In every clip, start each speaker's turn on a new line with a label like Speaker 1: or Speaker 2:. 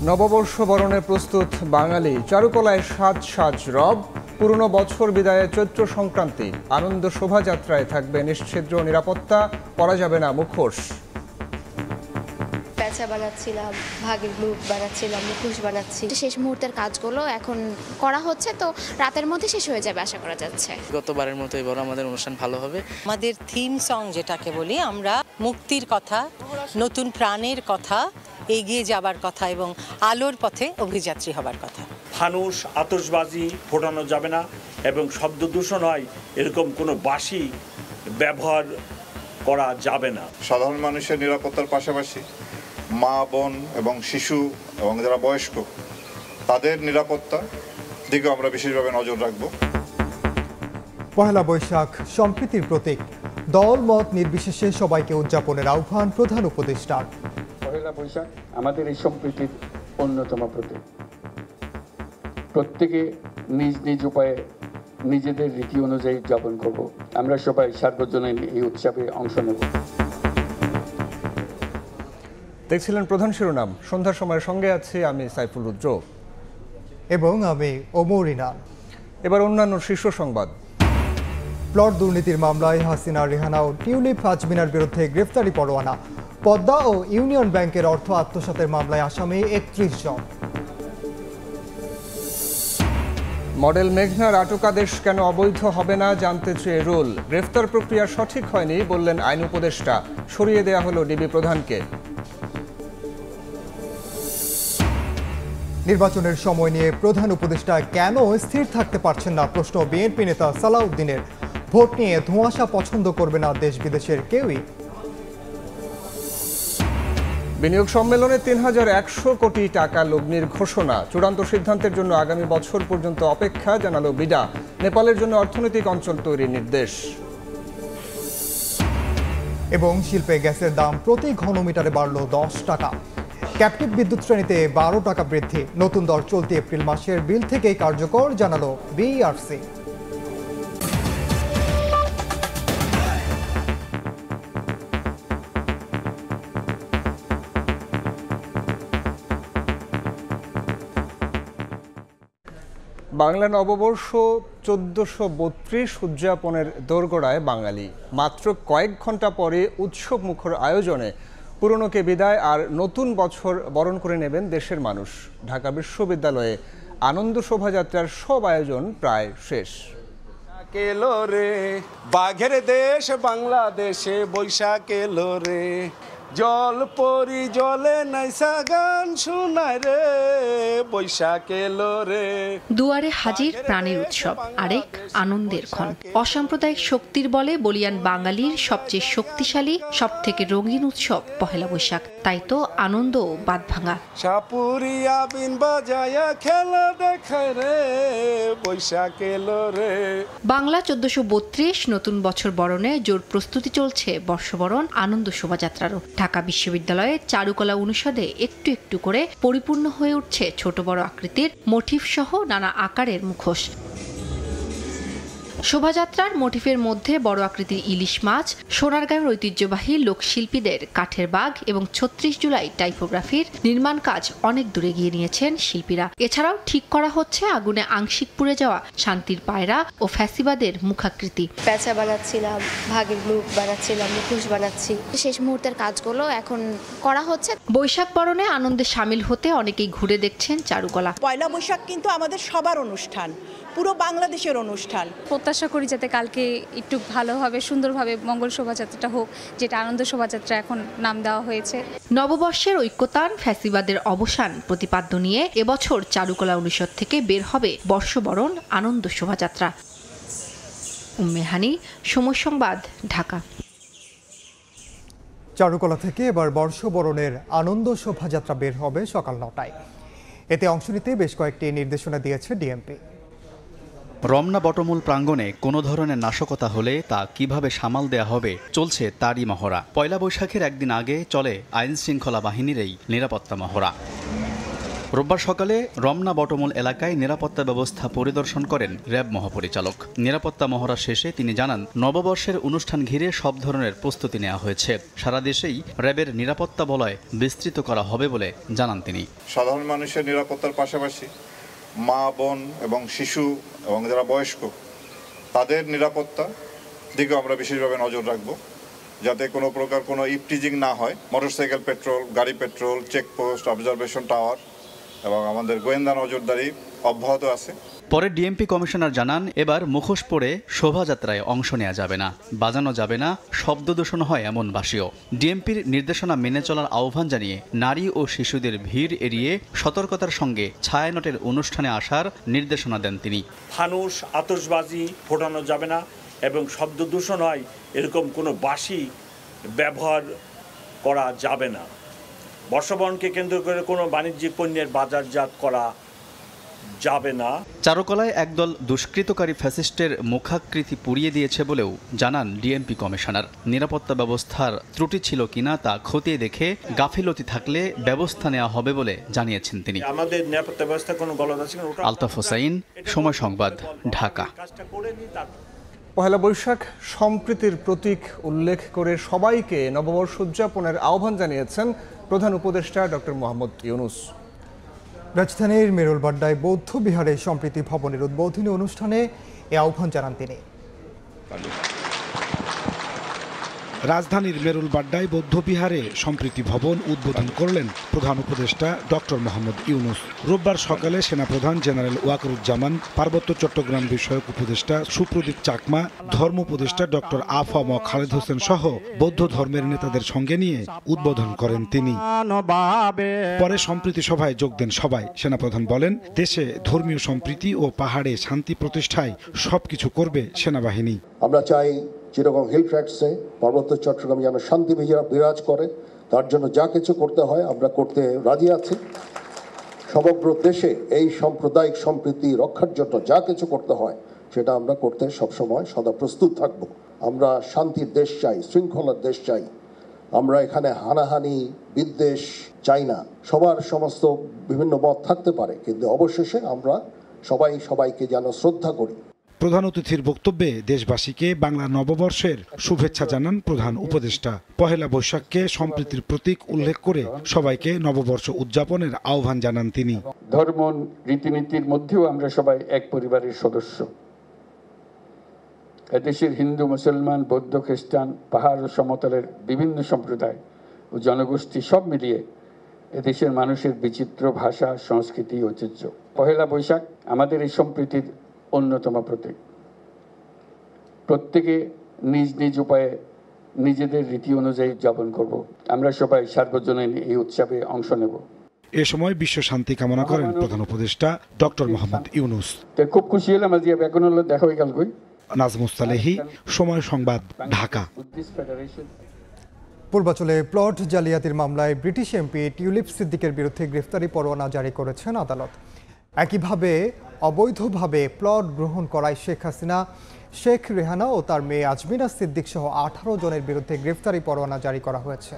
Speaker 1: নববর্ষ বরণে প্রস্তুত বাঙালি, চারুকলায় সাজ সাজ রব। পুরনো বছর বিদায়ে চৈত্র সংক্রান্তি, আনন্দ শোভাযাত্রায় থাকবে নিশ্ছিদ্র নিরাপত্তা, পরা যাবে না মুখোশ।
Speaker 2: প্যাঁচা বানাচ্ছিলাম, ভাগের মুখ বানাচ্ছিলাম, মুখোশ বানাচ্ছি। শেষ মুহূর্তের কাজগুলো এখন করা হচ্ছে, তো রাতের মধ্যে শেষ হয়ে যাবে আশা করা যাচ্ছে।
Speaker 3: গতবারের মতো এবার আমাদের অনুষ্ঠান ভালো হবে।
Speaker 4: আমাদের থিম সং যেটাকে বলি আমরা, মুক্তির কথা, নতুন প্রাণের কথা, এগিয়ে যাবার কথা এবং আলোর পথে অভিযাত্রী হবার কথা।
Speaker 5: ফানুস আতশবাজি ফোটানো যাবে না এবং শব্দ দূষণ হয় এরকম কোনো বাঁশি ব্যবহার করা যাবে না।
Speaker 6: সাধারণ মানুষের নিরাপত্তার পাশাপাশি মা বোন এবং শিশু এবং যারা বয়স্ক তাদের নিরাপত্তার দিকে আমরা বিশেষভাবে নজর রাখব।
Speaker 7: পহেলা বৈশাখ সম্প্রীতির প্রতীক, দল মত নির্বিশেষে সবাইকে উদযাপনের আহ্বান প্রধান উপদেষ্টার।
Speaker 8: পহেলা বৈশাখ আমাদের এই সম্প্রীতির অন্যতম প্রতীক। প্রত্যেকে নিজ নিজ উপায়ে নিজেদের রীতি অনুযায়ী উদযাপন করব। আমরা সবাই সার্বজনীন এই উৎসবে অংশ নেব।
Speaker 1: দেখছিলেন প্রধান শিরোনাম। সন্ধ্যার সময়ের সঙ্গে আছি আমি সাইফুল রুদ্র
Speaker 7: এবং আমি ওমর ইনান।
Speaker 1: এবার অন্যান্য শীর্ষ সংবাদ।
Speaker 7: প্লট দুর্নীতির মামলায় হাসিনা, রেহানা ও টিউলিপ আজমিনার বিরুদ্ধে গ্রেফতারি পরোয়ানা। পদ্মা ও ইউনিয়ন ব্যাংকের অর্থ আত্মসাতের মামলায় আসামি 31 জন।
Speaker 1: মডেল মেঘনার আটক আদেশ কেন অবৈধ হবে না জানতে চেয়ে রুল। গ্রেফতার প্রক্রিয়া সঠিক হয়নি বললেন আইন উপদেষ্টা, সরিয়ে দেয়া হলো ডিবি প্রধানকে।
Speaker 7: নির্বাচনের সময় নিয়ে প্রধান উপদেষ্টা কেন স্থির থাকতে পারছেন না, প্রশ্ন বিএনপি নেতা সালাউদ্দিনের। ভোট নিয়ে ধোঁয়াশা পছন্দ করবে না দেশ বিদেশের কেউই।
Speaker 1: বিনিয়োগ সম্মেলনে ৩,১০০ কোটি টাকা লগ্নির ঘোষণা। চূড়ান্ত সিদ্ধান্তের জন্য আগামী বছর পর্যন্ত অপেক্ষা, জানালো বিডা। নেপালের জন্য অর্থনৈতিক অঞ্চল তৈরির নির্দেশ।
Speaker 7: এবং শিল্পে গ্যাসের দাম প্রতি ঘনমিটারে বাড়ল 10 টাকা। ক্যাপটিভ বিদ্যুৎ শ্রেণীতে 12 টাকা বৃদ্ধি। নতুন দর চলতি এপ্রিল মাসের বিল থেকেই কার্যকর, জানালো বিইআরসি।
Speaker 1: বাংলা নববর্ষ 1432 উদযাপনের দোরগোড়ায় বাঙালি। মাত্র কয়েক ঘন্টা পরে উৎসব মুখর আয়োজনে পুরনোকে বিদায় আর নতুন বছর বরণ করে নেবেন দেশের মানুষ। ঢাকা বিশ্ববিদ্যালয়ে আনন্দ শোভাযাত্রার সব আয়োজন প্রায় শেষ।
Speaker 9: এলো রে বাঘের দেশ বাংলাদেশে, বৈশাখ এলো রে, জল পরি জলে নাইসা গান শোনায় রে, বৈশাখ এলো রে।
Speaker 10: দুয়ারে হাজির প্রাণের উৎসব, আরেক আনন্দের ক্ষণ। অসাম্প্রদায়িক শক্তির বলে বলিয়ান বাঙালির সবচেয়ে শক্তিশালী, সব থেকে রঙিন উৎসব পহেলা বৈশাখ। তাই তো আনন্দ বাদ ভাঙা।
Speaker 9: সাপুরিয়া বিন বাজায়া খেলা দেখায় রে, বৈশাখ এলো রে।
Speaker 10: বাংলা 1432 নতুন বছর বরণে জোর প্রস্তুতি চলছে বর্ষবরণ আনন্দ শোভাযাত্রারও। ঢাকা বিশ্ববিদ্যালয়ে চারুকলা অনুষদে একটু একটু করে পরিপূর্ণ হয়ে উঠছে ছোট বড় আকৃতির মোটিফ সহ নানা আকারের মুখোশ। শোভাযাত্রার মোটিফের মধ্যে বড় আকৃতির ইলিশ মাছ, সোনারগাঁয়ের ঐতিহ্যবাহী লোকশিল্পীদের কাঠের বাঘ এবং 36 জুলাই টাইপোগ্রাফির নির্মাণ কাজ অনেক দূরে গিয়ে নিয়েছেন শিল্পীরা। এছাড়াও ঠিক করা হচ্ছে আগুনে আংশিক পুড়ে যাওয়া শান্তির পায়রা ও ফ্যাসিবাদের মুখাকৃতি।
Speaker 2: প্যাঁচা বানাচ্ছিলাম, ভাগের মুখ বানাচ্ছিলাম, মুখোশ বানাচ্ছি। শেষ মুহূর্তের কাজগুলো এখন করা হচ্ছে।
Speaker 10: বৈশাখ বরণে আনন্দে সামিল হতে অনেকেই ঘুরে দেখছেন চারুকলা।
Speaker 4: পয়লা বৈশাখ কিন্তু আমাদের সবার অনুষ্ঠান, পুরো বাংলাদেশের অনুষ্ঠান।
Speaker 11: প্রত্যাশা করি যাতে কালকে একটু ভালোভাবে সুন্দরভাবে মঙ্গল শোভাযাত্রাটা হোক, যেটা আনন্দ শোভাযাত্রা এখন নাম দেওয়া হয়েছে।
Speaker 10: নববর্ষের ঐক্যতান, ফ্যাসিবাদের অবসান প্রতিপাদ্য নিয়ে এবছর চারুকলা অনুষদ থেকে বের হবে বর্ষবরণ আনন্দ শোভাযাত্রা। উম্মে হানি, সময় সংবাদ, ঢাকা।
Speaker 7: চারুকলা থেকে এবার বর্ষবরণের আনন্দ শোভাযাত্রা বের হবে সকাল 9টায়। এতে অংশ নিতে বেশ কয়েকটি নির্দেশনা দিয়েছে ডিএমপি।
Speaker 12: রমনা বটমূল প্রাঙ্গণে কোনো ধরনের নাশকতা হলে তা কিভাবে সামাল দেয়া হবে চলছে তারই মহড়া। পয়লা বৈশাখের একদিন আগে চলে আইন শৃঙ্খলা বাহিনীর এই নিরাপত্তা মহড়া। রোববার সকালে রমনা বটমূল এলাকায় নিরাপত্তা ব্যবস্থা পরিদর্শন করেন র্যাব মহাপরিচালক। নিরাপত্তা মহড়া শেষে তিনি জানান, নববর্ষের অনুষ্ঠান ঘিরে সব ধরনের প্রস্তুতি নেওয়া হয়েছে। সারা দেশেই র্যাবের নিরাপত্তা বলয় বিস্তৃত করা হবে বলে জানান তিনি।
Speaker 6: সাধারণ মানুষের নিরাপত্তার পাশাপাশি মা, বোন এবং শিশু এবং যারা বয়স্ক তাদের নিরাপত্তা দিকে আমরা বিশেষভাবে নজর রাখবো, যাতে কোনো প্রকার কোনো ইপটিজিং না হয়। মোটরসাইকেল পেট্রোল, গাড়ি পেট্রোল, চেকপোস্ট, অবজারভেশন টাওয়ার এবং আমাদের গোয়েন্দা নজরদারি অব্যাহত আছে।
Speaker 12: পরে ডিএমপি কমিশনার জানান, এবার মুখোশ পরে শোভাযাত্রায় অংশ নেওয়া যাবে না, বাজানো যাবে না, শব্দ দূষণ হয় এমন বাসিও। ডিএমপির নির্দেশনা মেনে চলার আহ্বান জানিয়ে নারী ও শিশুদের ভিড় এড়িয়ে সতর্কতার সঙ্গে ছায়ানটের অনুষ্ঠানে আসার নির্দেশনা দেন তিনি।
Speaker 5: ফানুস, আতশবাজি ফোটানো যাবে না এবং শব্দ দূষণ হয় এরকম কোনো বাঁশি ব্যবহার করা যাবে না। বর্ষবরণকে কেন্দ্র করে কোনো বাণিজ্যিক পণ্যের বাজারজাত করা যাবে না।
Speaker 12: চারুকলায় একদল দুষ্কৃতকারী ফ্যাসিস্টের মুখাকৃতি পুড়িয়ে দিয়েছে বলেও জানান ডিএমপি কমিশনার। নিরাপত্তা ব্যবস্থার ত্রুটি ছিল কিনা তা খতিয়ে দেখে গাফিলতি থাকলে ব্যবস্থা নেওয়া হবে বলে জানিয়েছেন তিনি।
Speaker 5: আমাদের নিরাপত্তা ব্যবস্থা কোনো গলদ আছে কিনা।
Speaker 12: আলতাফ হোসাইন, সময় সংবাদ, ঢাকা।
Speaker 1: পহেলা বৈশাখ সম্প্রীতির প্রতীক উল্লেখ করে সবাইকে নববর্ষ উদযাপনের আহ্বান জানিয়েছেন প্রধান উপদেষ্টা ডক্টর মোহাম্মদ ইউনূস।
Speaker 7: রাজধানীর মেরুলবাড্ডায় বৌদ্ধ বিহারে সম্প্রীতি ভবনের উদ্বোধনী অনুষ্ঠানে এ আহ্বান জানান তিনি।
Speaker 13: রাজধানীর মেরুলবাড্ডায় বৌদ্ধবিহারে সম্প্রীতি ভবন উদ্বোধন করলেন প্রধান উপদেষ্টা ডক্টর মোহাম্মদ ইউনূস। রোববার সকালে সেনাপ্রধান জেনারেল ওয়াকারুজ্জামান, পার্বত্য চট্টগ্রাম বিষয়ক উপদেষ্টা সুপ্রদীপ চাকমা, ধর্ম উপদেষ্টা ডক্টর আফম খালেদ হোসেন সহ বৌদ্ধ ধর্মের নেতাদের সঙ্গে নিয়ে উদ্বোধন করেন তিনি। পরে সম্প্রীতি সভায় যোগ দেন সবাই। সেনাপ্রধান বলেন, দেশে ধর্মীয় সম্প্রীতি ও পাহাড়ে শান্তি প্রতিষ্ঠায় সবকিছু করবে সেনাবাহিনী।
Speaker 14: আমরা চাই চিটাগং হিল ট্র্যাক্টসে পার্বত্য চট্টগ্রাম যেন শান্তি বিরাজ করে, তার জন্য যা কিছু করতে হয় আমরা করতে রাজি আছি। সমগ্র দেশে এই সাম্প্রদায়িক সম্প্রীতি রক্ষার জন্য যা কিছু করতে হয় সেটা আমরা করতে সবসময় সদা প্রস্তুত থাকব। আমরা শান্তির দেশ চাই, শৃঙ্খলার দেশ চাই। আমরা এখানে হানাহানি বিদ্বেষ চাই না। সবার সমস্ত বিভিন্ন মত থাকতে পারে, কিন্তু অবশেষে আমরা সবাই সবাইকে যেন শ্রদ্ধা করি।
Speaker 13: প্রধান অতিথির বক্তব্যে দেশবাসীকে বাংলা নববর্ষের শুভেচ্ছা জানান প্রধান উপদেষ্টা। পহেলা বৈশাখকে সম্প্রীতির প্রতীক উল্লেখ করে সবাইকে নববর্ষ উদযাপনের আহ্বান জানান তিনি।
Speaker 8: ধর্ম রীতিনীতির মধ্যেও আমরা সবাই এক পরিবারের সদস্য। এদেশের হিন্দু, মুসলমান, বৌদ্ধ, খ্রিস্টান, পাহাড় ও সমতলের বিভিন্ন সম্প্রদায় ও জনগোষ্ঠী সব মিলিয়ে এদেশের মানুষের বিচিত্র ভাষা, সংস্কৃতি, ঐতিহ্য। পহেলা বৈশাখ আমাদের এই সম্প্রীতির অন্যতম প্রতীক। প্রত্যেকে নিজ নিজ উপায়ে নিজেদের রীতি অনুযায়ী উদযাপন করব। আমরা সবাই সার্বজনীন এই উৎসবে অংশ নেব।
Speaker 13: এ সময় বিশ্ব শান্তি কামনা করেন প্রধান উপদেষ্টা ডক্টর মোহাম্মদ ইউনূস।
Speaker 8: খুব খুশি হলাম আজ এখন হলো দেখা হয়ে গেল।
Speaker 13: নাজমুস সালেহী, সময় সংবাদ, ঢাকা।
Speaker 7: পূর্বাঞ্চলে প্লট জালিয়াতির মামলায় ব্রিটিশ এমপি টিউলিপ সিদ্দিকের বিরুদ্ধে গ্রেফতারি পরোয়ানা জারি করেছেন আদালত। একইভাবে অবৈধভাবে প্লট গ্রহণ করায় শেখ হাসিনা, শেখ রেহানা ও তার মেয়ে আজমিনা সিদ্দিক সহ 18 জনের বিরুদ্ধে গ্রেফতারি পরোয়ানা জারি করা হয়েছে।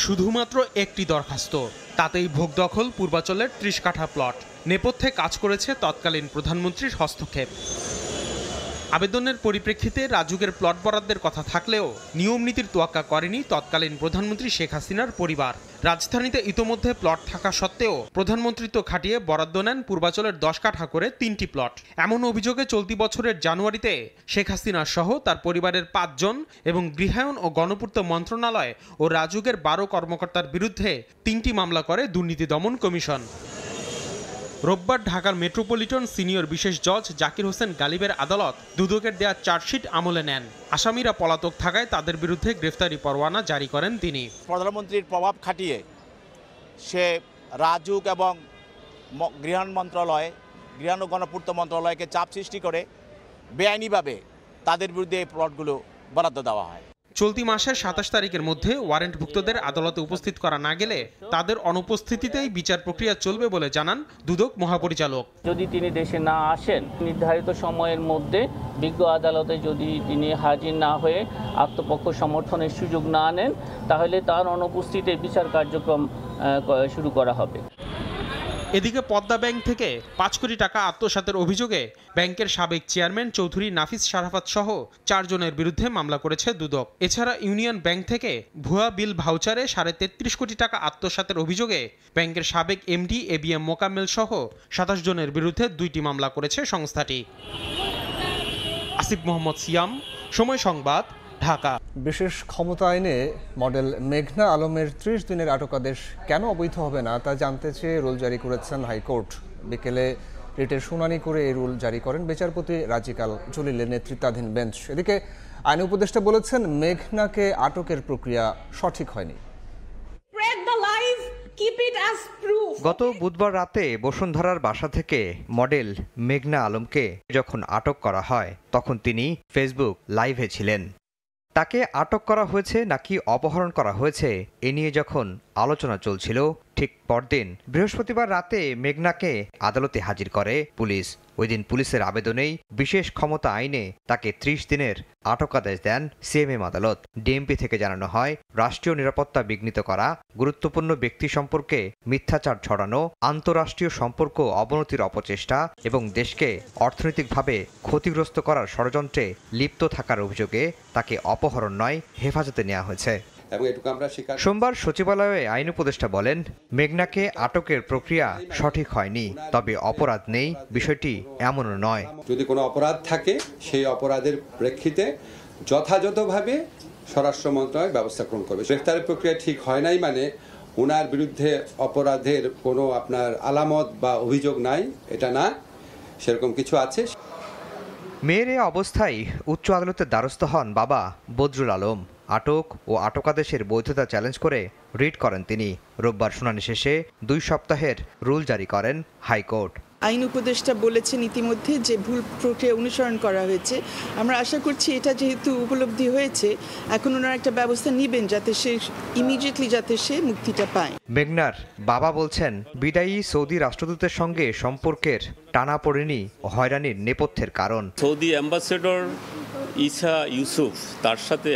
Speaker 15: শুধুমাত্র একটি দরখাস্ত, তাতেই ভোগ দখল পূর্বাঞ্চলের 30 কাঠা প্লট। নেপথ্যে কাজ করেছে তৎকালীন প্রধানমন্ত্রীর হস্তক্ষেপ। আবেদনের পরিপ্রেক্ষিতে রাজুকের প্লট বরাদ্দের কথা থাকলেও নিয়ম নীতির তোয়াক্কা করেনি তৎকালীন প্রধানমন্ত্রী শেখ হাসিনার পরিবার। রাজধানীতে ইতোমধ্যে প্লট থাকা সত্ত্বেও প্রধানমন্ত্রিত্ব খাটিয়ে বরাদ্দ নেন পূর্বাঞ্চলের 10 কাঠা করে 3টি প্লট। এমন অভিযোগে চলতি বছরের জানুয়ারিতে শেখ হাসিনা সহ তার পরিবারের 5 জন এবং গৃহায়ন ও গণপূর্ত মন্ত্রণালয় ও রাজুকের 12 কর্মকর্তার বিরুদ্ধে 3টি মামলা করে দুর্নীতি দমন কমিশন। রোববার ঢাকার মেট্রোপলিটন সিনিয়র বিশেষ জজ জাকির হোসেন গালিবের আদালত দুদকের দেয়া চার্জশিট আমলে নেন। আসামিরা পলাতক থাকায় তাদের বিরুদ্ধে গ্রেফতারি পরোয়ানা জারি করেন তিনি।
Speaker 16: প্রধানমন্ত্রীর প্রভাব খাটিয়ে সে রাজুক এবং গৃহায়ন মন্ত্রণালয়, গৃহায়ন ও গণপূর্ত মন্ত্রণালয়কে চাপ সৃষ্টি করে বেআইনিভাবে তাদের বিরুদ্ধে এই প্লটগুলো বরাদ্দ দেওয়া হয়।
Speaker 15: চলতি মাসের ২৭ তারিখের মধ্যে ওয়ারেন্টভুক্তদের আদালতে উপস্থিত করা না গেলে তাদের অনুপস্থিতিতেই বিচার প্রক্রিয়া চলবে বলে জানান দুদক মহাপরিচালক।
Speaker 17: যদি তিনি দেশে না আসেন, নির্ধারিত সময়ের মধ্যে বিজ্ঞ আদালতে যদি তিনি হাজির না হয়ে আত্মপক্ষ সমর্থনের সুযোগ না নেন, তাহলে তার অনুপস্থিতিতে বিচার কার্যক্রম শুরু করা হবে।
Speaker 15: এদিকে পদ্মা ব্যাংক থেকে ৫ কোটি টাকা আত্মসাতের অভিযোগে ব্যাংকের সাবেক চেয়ারম্যান চৌধুরী নাফিস শারাফাত সহ ৪ জনের বিরুদ্ধে মামলা করেছে দুদক। এছাড়া ইউনিয়ন ব্যাংক থেকে ভুয়া বিল ভাউচারে ৩.৩৫ কোটি টাকা আত্মসাতের অভিযোগে ব্যাংকের সাবেক এমডি এবিএম মোকাম্মেল সহ ২৭ জনের বিরুদ্ধে ২টি মামলা করেছে সংস্থাটি। আসিফ মোহাম্মদ সিয়াম, সময় সংবাদ, ঢাকা।
Speaker 1: বিশেষ ক্ষমতা আইনে মডেল মেঘনা আলমের ৩০ দিনের আটকাদেশ কেন অবৈধ হবে না তা জানতে চেয়ে রুল জারি করেছেন হাইকোর্ট। বিকেলে রিটের শুনানি করে এই রুল জারি করেন বিচারপতি রাজিকাল জলিলের নেতৃত্বাধীন বেঞ্চ। এদিকে আইন উপদেষ্টা বলেছেন মেঘনাকে আটকের প্রক্রিয়া সঠিক হয়নি।
Speaker 18: গত বুধবার রাতে বসুন্ধরার বাসা থেকে মডেল মেঘনা আলমকে যখন আটক করা হয় তখন তিনি ফেসবুক লাইভে ছিলেন। তাকে আটক করা হয়েছে নাকি অপহরণ করা হয়েছে এ নিয়ে যখন আলোচনা চলছিল, ঠিক পরদিন বৃহস্পতিবার রাতে মেঘনাকে আদালতে হাজির করে পুলিশ। ওই দিন পুলিশের আবেদনেই বিশেষ ক্ষমতা আইনে তাকে ৩০ দিনের আটকাদেশ দেন সিএমএম আদালত। ডিএমপি থেকে জানানো হয়, রাষ্ট্রীয় নিরাপত্তা বিঘ্নিত করা, গুরুত্বপূর্ণ ব্যক্তি সম্পর্কে মিথ্যাচার ছড়ানো, আন্তঃরাষ্ট্রীয় সম্পর্ক অবনতির অপচেষ্টা এবং দেশকে অর্থনৈতিকভাবে ক্ষতিগ্রস্ত করার ষড়যন্ত্রে লিপ্ত থাকার অভিযোগে তাকে অপহরণ নয় হেফাজতে নেওয়া হয়েছে। সোমবার সচিবালয়ে আইন উপদেষ্টা বলেন, মেঘনাকে আটকের প্রক্রিয়া সঠিক হয়নি, তবে অপরাধ নেই বিষয়টি এমনও নয়।
Speaker 19: যদি কোনো অপরাধ থাকে সেই অপরাধের প্রেক্ষিতে যথাযথভাবে স্বরাষ্ট্র মন্ত্রণালয় ব্যবস্থা গ্রহণ করবে। গ্রেফতারের প্রক্রিয়া ঠিক হয় নাই মানে ওনার বিরুদ্ধে অপরাধের কোনো আপনার আলামত বা অভিযোগ নাই, এটা না, সেরকম কিছু আছে।
Speaker 18: মেয়ের এ অবস্থায় উচ্চ আদালতের দ্বারস্থ হন বাবা বদরুল আলম। আটক ও আটকাদেশের বৈধতা চ্যালেঞ্জ করে রিট করেন তিনি। রোববার শুনানি শেষে ২ সপ্তাহের রুল জারি করেন হাইকোর্ট।
Speaker 20: আইন উপদেষ্টা বলেছেন ইতিমধ্যে যে ভুল প্রক্রিয়া অনুসরণ করা হয়েছে। আমরা আশা করছি এটা যেহেতু উপলব্ধি হয়েছে, এখন ওনারা একটা ব্যবস্থা নেবেন যাতে সে ইমিডিয়েটলি যাতে সে মুক্তিটা পায়।
Speaker 18: মেঘনার বাবা বলছেন, বিদায়ী সৌদি রাষ্ট্রদূতের সঙ্গে সম্পর্কের টানাপোড়েনি হয়রানির নেপথ্যের কারণ।
Speaker 21: সৌদি অ্যাম্বাসেডর ইসা ইউসুফ তার সাথে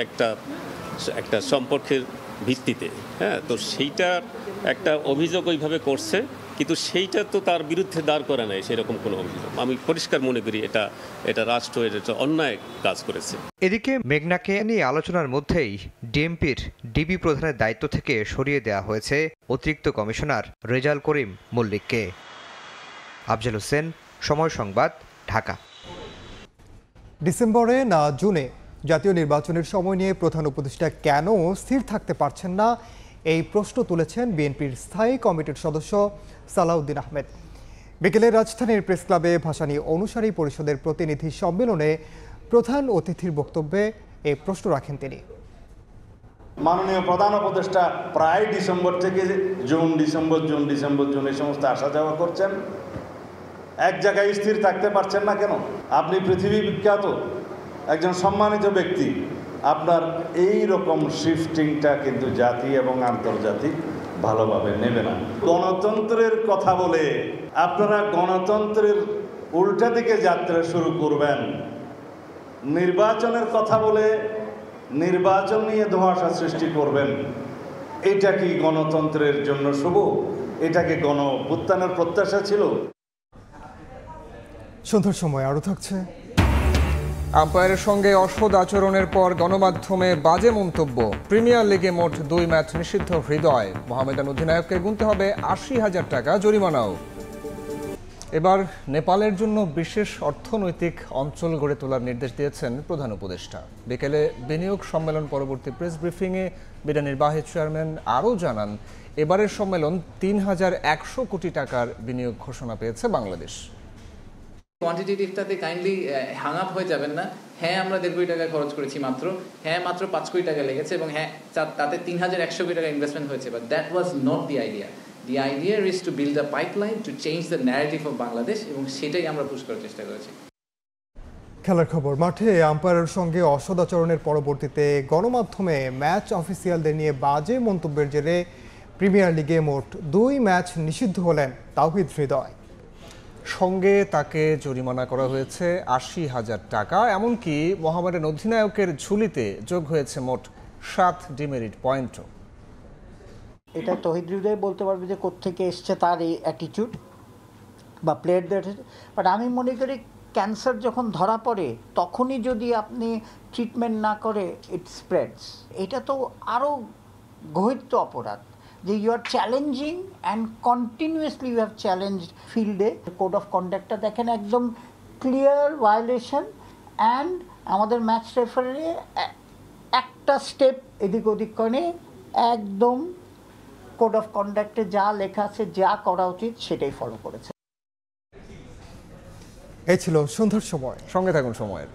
Speaker 21: একটা সম্পর্কের ভিত্তিতে, হ্যাঁ, তো সেইটার একটা অভিযোগ ওইভাবে করছে, কিন্তু সেইটা তো তার বিরুদ্ধে দাঁড় করা নাই সেরকম কোনো অভিযোগ। আমি পরিষ্কার মনে করি এটা রাষ্ট্র এটা অন্যায় কাজ করেছে।
Speaker 18: এদিকে মেঘনাকে নিয়ে আলোচনার মধ্যেই ডিএমপির ডিবি প্রধানের দায়িত্ব থেকে সরিয়ে দেওয়া হয়েছে অতিরিক্ত কমিশনার রেজাল করিম মল্লিককে। আফজাল হোসেন, সময় সংবাদ, ঢাকা।
Speaker 7: ডিসেম্বরে না জুনে জাতীয় নির্বাচনের সময় নিয়ে প্রধান উপদেষ্টা কেন স্থির থাকতে পারছেন না, এই প্রশ্ন তুলেছেন বিএনপির স্থায়ী কমিটির সদস্য সালাউদ্দিন আহমেদ। বিকেলে রাজধানীর প্রেস ক্লাবে ভাসানী অনুসারী পরিষদের প্রতিনিধি সম্মেলনে প্রধান অতিথির বক্তব্যে এই প্রশ্ন রাখেন তিনি।
Speaker 22: মাননীয় প্রধান উপদেষ্টা প্রায় ডিসেম্বর থেকে জুন এই সমস্ত আসা যাওয়া করছেন, এক জায়গায় স্থির থাকতে পারছেন না কেন? আপনি পৃথিবী বিখ্যাত একজন সম্মানিত ব্যক্তি, আপনার এই রকম শিফটিংটা কিন্তু জাতি এবং আন্তর্জাতিক ভালোভাবে নেবে না। গণতন্ত্রের কথা বলে আপনারা গণতন্ত্রের উল্টা দিকে যাত্রা শুরু করবেন, নির্বাচনের কথা বলে নির্বাচন নিয়ে ধোঁয়াশা সৃষ্টি করবেন। এটা কি গণতন্ত্রের জন্য শুভ? এটাকে গণ অভ্যুত্থানের প্রত্যাশা ছিল?
Speaker 7: সন্ধ্যার সময় আরও থাকছে।
Speaker 1: আম্পায়ারের সঙ্গে অসৎ আচরণের পর গণমাধ্যমে বাজে মন্তব্য। প্রিমিয়ার লিগে মোট 2 ম্যাচ নিষিদ্ধ হৃদয়। মোহামেডান অধিনায়ককে গুনতে হবে ৮০,০০০ টাকা জরিমানাও। এবার নেপালের জন্য বিশেষ অর্থনৈতিক অঞ্চল গড়ে তোলার নির্দেশ দিয়েছেন প্রধান উপদেষ্টা। বিকেলে বিনিয়োগ সম্মেলন পরবর্তী প্রেস ব্রিফিংয়ে বিডা নির্বাহী চেয়ারম্যান আরও জানান, এবারের সম্মেলন ৩,১০০ কোটি টাকার বিনিয়োগ ঘোষণা পেয়েছে বাংলাদেশ।
Speaker 23: কোয়ান্টিটেটিভটাতে কাইন্ডলি হ্যাং আপ হয়ে যাবেন না। হ্যাঁ, আমরা 1.5 কোটি টাকা খরচ করেছি মাত্র, হ্যাঁ মাত্র 5 কোটি টাকা লেগেছে, এবং হ্যাঁ তাতে 3,100 কোটি টাকা ইনভেস্টমেন্ট হয়েছে, but that was not the idea. The idea is to build a pipeline to change the narrative of Bangladesh, এবং সেটাই আমরা পুশ করার চেষ্টা করেছি।
Speaker 7: খেলার খবর, মাঠে আম্পায়ারের সঙ্গে অসদাচরণের পরবর্তীতে গণমাধ্যমে ম্যাচ অফিসিয়ালদের নিয়ে বাজে মন্তব্যের জেরে প্রিমিয়ার লিগে মোট 2 ম্যাচ নিষিদ্ধ হলেন তাওহিদ হৃদয়।
Speaker 1: সঙ্গে তাকে জরিমানা করা হয়েছে ৮০,০০০ টাকা। এমনকি মোহামেডান অধিনায়কের ঝুলিতে যোগ হয়েছে মোট 7 ডিমেরিট পয়েন্টও।
Speaker 2: এটা তৌহিদ হৃদয় বলতে পারবে যে কোত্থেকে এসছে তার এই অ্যাটিটিউড বা প্লেয়ারদের, বাট আমি মনে করি ক্যান্সার যখন ধরা পড়ে তখনই যদি আপনি ট্রিটমেন্ট না করে ইট স্প্রেডস। এটা তো আরও গহিত অপরাধ যে you are challenging and continuously you have challenged ফিল্ডে। কোড অফ কন্ডাক্টটা দেখেন একদম ক্লিয়ার ভায়োলেশন, অ্যান্ড আমাদের ম্যাচ রেফারি একটা স্টেপ এদিক ওদিক করে একদম কোড অফ কন্ডাক্টে যা লেখা আছে, যা করা উচিত সেটাই ফলো করেছে।
Speaker 7: এই ছিল সন্ধ্যার সময়।
Speaker 1: সঙ্গে থাকুন সময়ের।